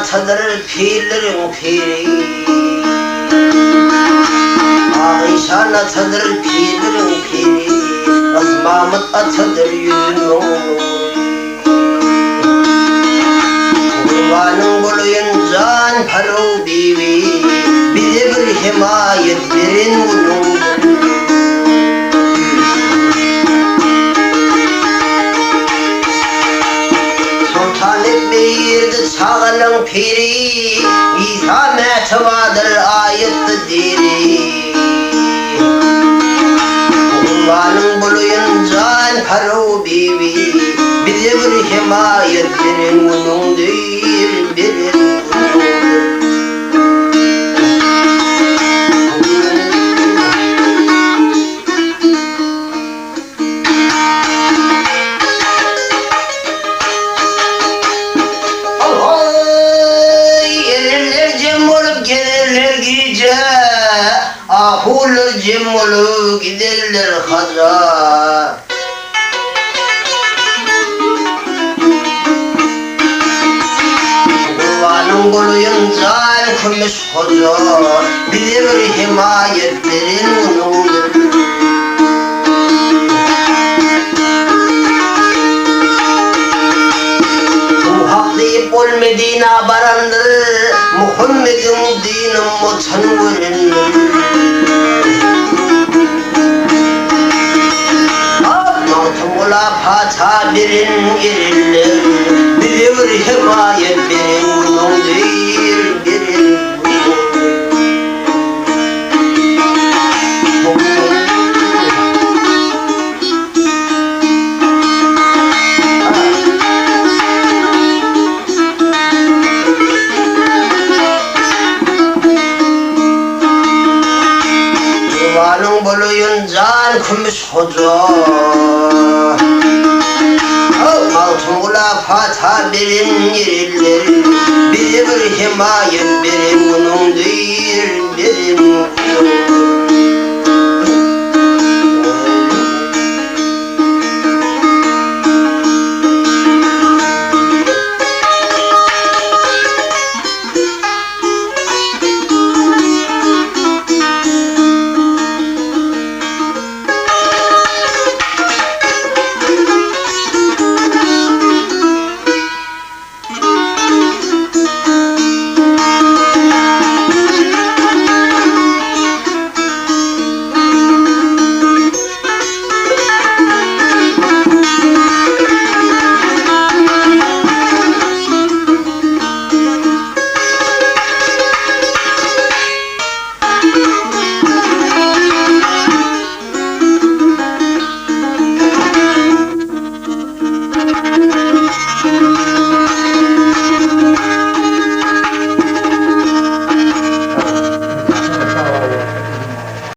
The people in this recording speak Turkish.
atadır pirlerin piri. Ayşan atadır pirlerin piri. Az Mahmut atadır yüzün oğlu. Kurbanın buluyun can paru bibi. Bize bir himayet verin bunun. Sağının piri, İsa metevadır ayıttı diri. Kurbanın buluyun can paru bibi. Bize bir himayet verin bunun değil, verin bunun. Ahulur cemulu giderler haza. Kurbanın buluyun can kümüş hoca. Bize bir himayet verin bunundur. Bu hak deyip ol Medina barandır. Muhammed'in dinin mutan verendir. Mula pata birin girirler. Bize bir himayet verin bunun değil, verin Kurbanın buluyun can kümüş hoca. Altınla fatha birin yerler. Bize bir himayet verin bunun değil, verin bunun.